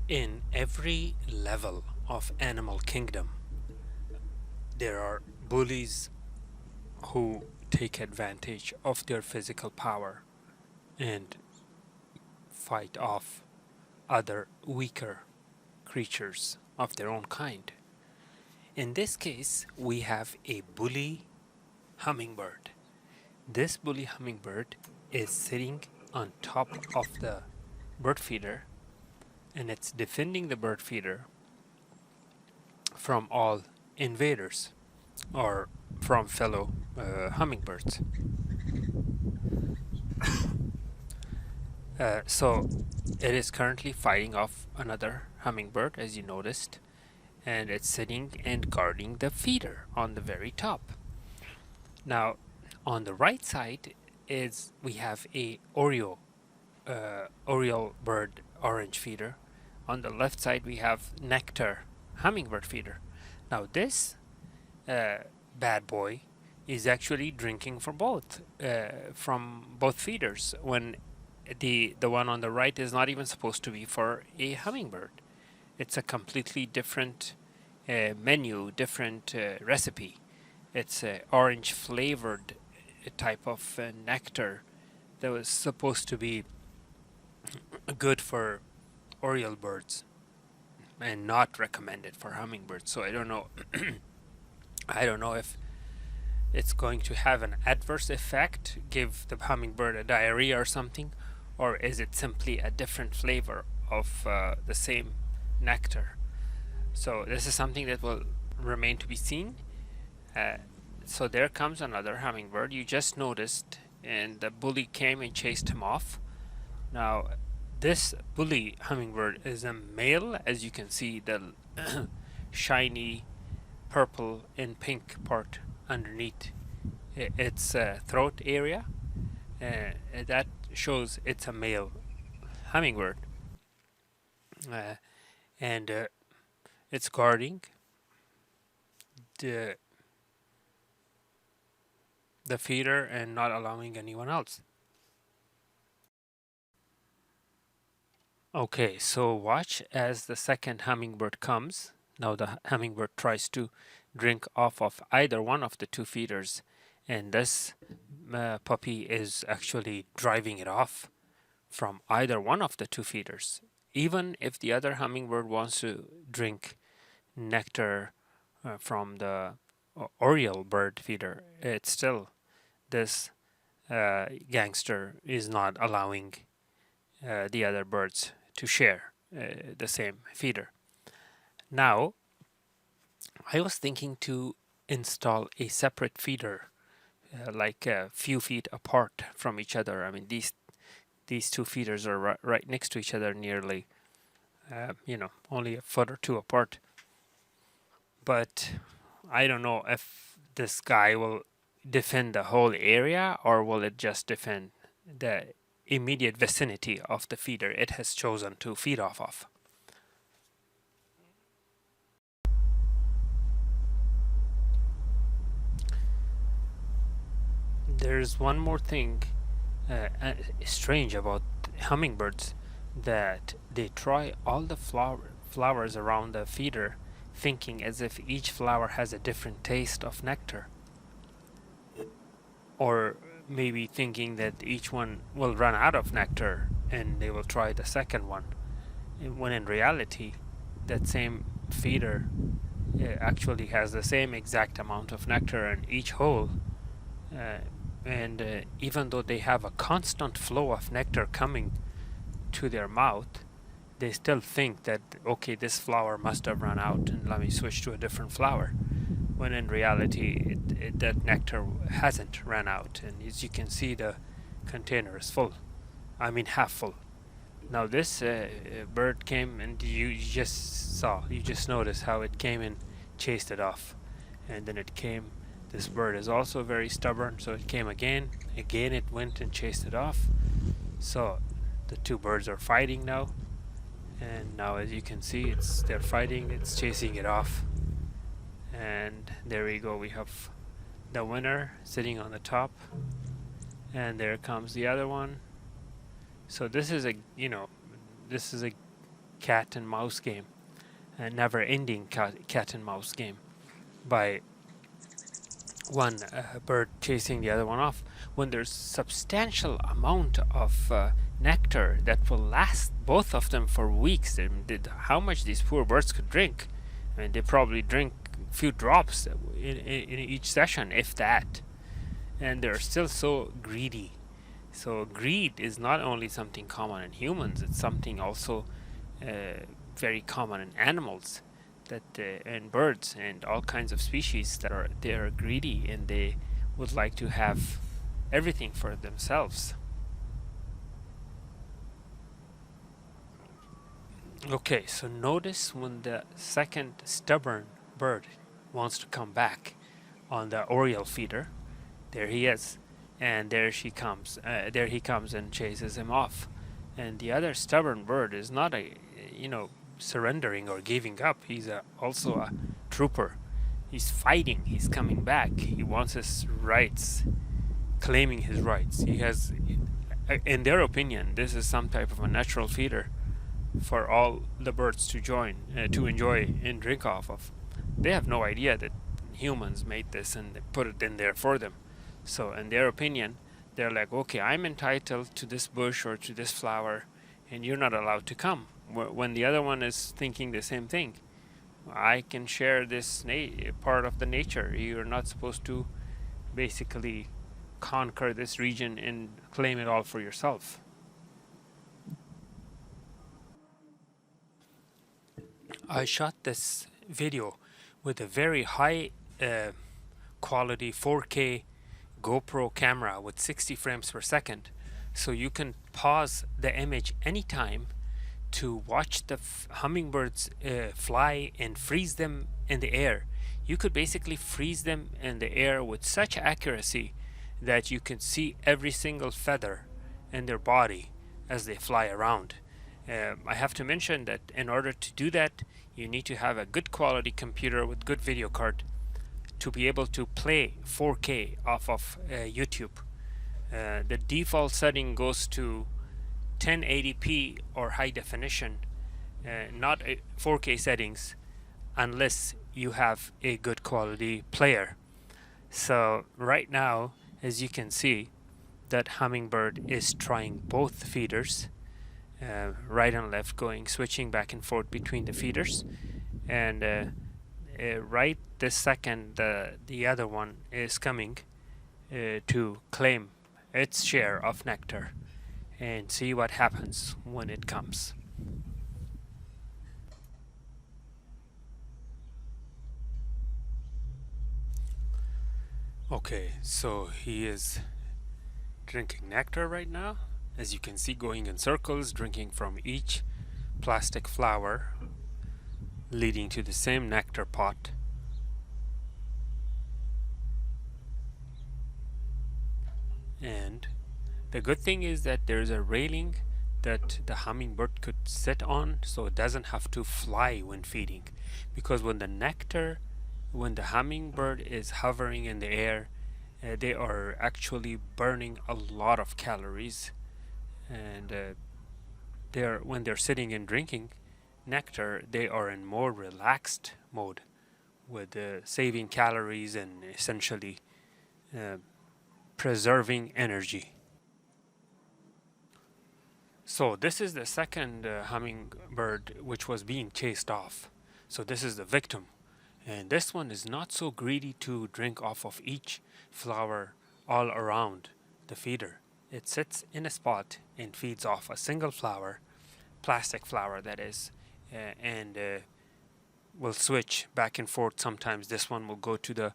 In every level of animal kingdom, there are bullies who take advantage of their physical power and fight off other weaker creatures of their own kind. In this case, we have a bully hummingbird. This bully hummingbird is sitting on top of the bird feeder, and it's defending the bird feeder from all invaders or from fellow hummingbirds. So it is currently fighting off another hummingbird, as you noticed, and it's sitting and guarding the feeder on the very top. Now, on the right side is we have a Oriole bird orange feeder. On the left side we have nectar hummingbird feeder. Now this bad boy is actually drinking from both feeders, when the one on the right is not even supposed to be for a hummingbird. It's a completely different menu, different recipe. It's a orange flavored type of nectar that was supposed to be good for Oriole birds and not recommended for hummingbirds. So I don't know I don't know if it's going to have an adverse effect, give the hummingbird a diarrhea or something, or is it simply a different flavor of the same nectar. So this is something that will remain to be seen. So there comes another hummingbird you just noticed, and the bully came and chased him off. Now this bully hummingbird is a male, as you can see the shiny purple and pink part underneath its throat area. That shows it's a male hummingbird, and it's guarding the feeder and not allowing anyone else. Okay, so watch as the second hummingbird comes. Now the hummingbird tries to drink off of either one of the two feeders, and this puppy is actually driving it off from either one of the two feeders. Even if the other hummingbird wants to drink nectar from the Oriole bird feeder, it's still this gangster is not allowing the other birds to share the same feeder. Now, I was thinking to install a separate feeder, like a few feet apart from each other. I mean, these two feeders are right next to each other, nearly, only a foot or two apart. But I don't know if this guy will defend the whole area, or will it just defend the immediate vicinity of the feeder it has chosen to feed off of. There's one more thing strange about hummingbirds, that they try all the flowers around the feeder, thinking as if each flower has a different taste of nectar, or maybe thinking that each one will run out of nectar and they will try the second one, when in reality that same feeder actually has the same exact amount of nectar in each hole. And even though they have a constant flow of nectar coming to their mouth, they still think that, okay, this flower must have run out and let me switch to a different flower, when in reality that nectar hasn't run out, and as you can see the container is full, I mean half full. Now this bird came, and you just noticed how it came and chased it off, and then it came. This bird is also very stubborn, so it came again it went and chased it off. So the two birds are fighting now, and now as you can see they're fighting, it's chasing it off, and there we go, we have the winner sitting on the top, and there comes the other one. So this is a cat and mouse game, a never-ending cat and mouse game, by one bird chasing the other one off, when there's substantial amount of nectar that will last both of them for weeks. And how much these poor birds could drink? I mean, they probably drink a few drops in each session, if that. And they're still so greedy. So greed is not only something common in humans, it's something also very common in animals, that and birds and all kinds of species that are greedy, and they would like to have everything for themselves. Okay, so notice when the second stubborn bird wants to come back on the oriole feeder. There he is, and there he comes and chases him off. And the other stubborn bird is not surrendering or giving up. He's also a trooper. He's fighting. He's coming back. He wants his rights, claiming his rights. He has, in their opinion, this is some type of a natural feeder for all the birds to enjoy and drink off of. They have no idea that humans made this and they put it in there for them. So in their opinion, they're like, okay, I'm entitled to this bush or to this flower, and you're not allowed to come. When the other one is thinking the same thing, I can share this part of the nature. You're not supposed to basically conquer this region and claim it all for yourself. I shot this video with a very high quality 4K GoPro camera with 60 frames per second, so you can pause the image anytime to watch the hummingbirds fly and freeze them in the air. You could basically freeze them in the air with such accuracy that you can see every single feather in their body as they fly around. I have to mention that in order to do that, you need to have a good quality computer with good video card to be able to play 4K off of YouTube. The default setting goes to 1080p or high definition, not 4K settings, unless you have a good quality player. So right now, as you can see, that hummingbird is trying both feeders, right and left, switching back and forth between the feeders, and right this second the other one is coming to claim its share of nectar, and see what happens when it comes. Okay, so he is drinking nectar right now, as you can see, going in circles, drinking from each plastic flower, leading to the same nectar pot. And the good thing is that there's a railing that the hummingbird could sit on, so it doesn't have to fly when feeding, because when the hummingbird is hovering in the air, they are actually burning a lot of calories, and when they're sitting and drinking nectar, they are in more relaxed mode, with saving calories and essentially preserving energy. So this is the second hummingbird which was being chased off. So this is the victim, and this one is not so greedy to drink off of each flower all around the feeder. It sits in a spot and feeds off a single flower, plastic flower that is, and will switch back and forth. Sometimes this one will go to the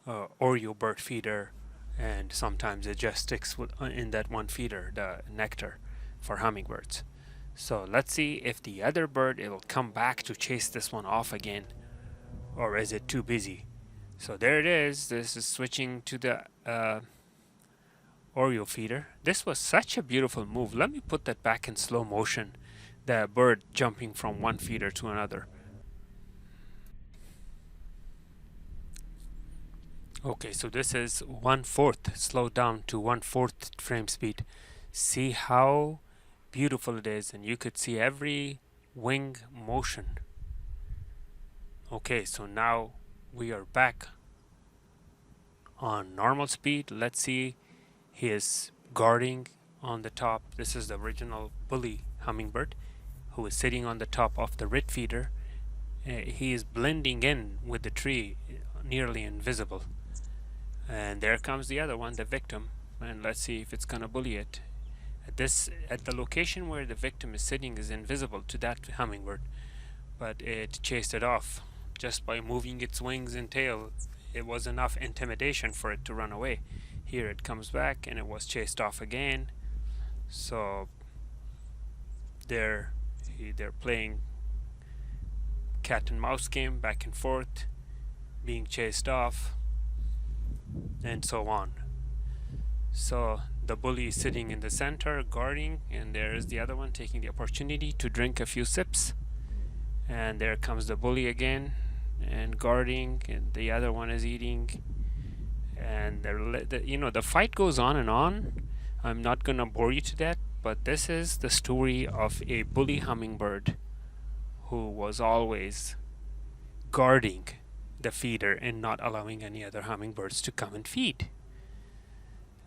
Oreo bird feeder, and sometimes it just sticks in that one feeder, the nectar for hummingbirds. So let's see if the other bird will come back to chase this one off again, or is it too busy? So there it is. This is switching to the Oreo feeder. This was such a beautiful move. Let me put that back in slow motion, the bird jumping from one feeder to another. Okay, so this is 1/4, slowed down to 1/4 frame speed. See how beautiful it is, and you could see every wing motion. Okay, so now we are back on normal speed. Let's see, he is guarding on the top. This is the original bully hummingbird who is sitting on the top of the red feeder. He is blending in with the tree, nearly invisible. And there comes the other one, the victim, and let's see if it's gonna bully it. At the location where the victim is sitting is invisible to that hummingbird, but it chased it off just by moving its wings and tail. It was enough intimidation for it to run away. Here it comes back and it was chased off again. So they're playing cat and mouse game, back and forth, being chased off, and so on. So the bully is sitting in the center guarding, and there is the other one taking the opportunity to drink a few sips. And there comes the bully again and guarding, and the other one is eating. And the fight goes on and on. I'm not gonna bore you to death, but this is the story of a bully hummingbird who was always guarding the feeder and not allowing any other hummingbirds to come and feed.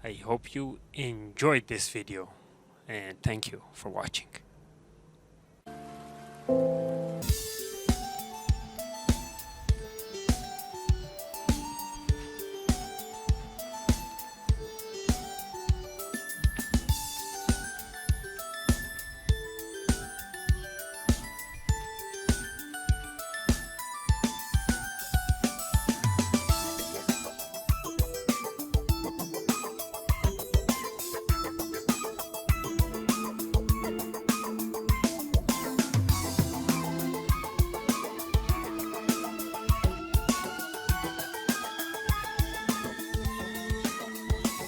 I hope you enjoyed this video, and thank you for watching.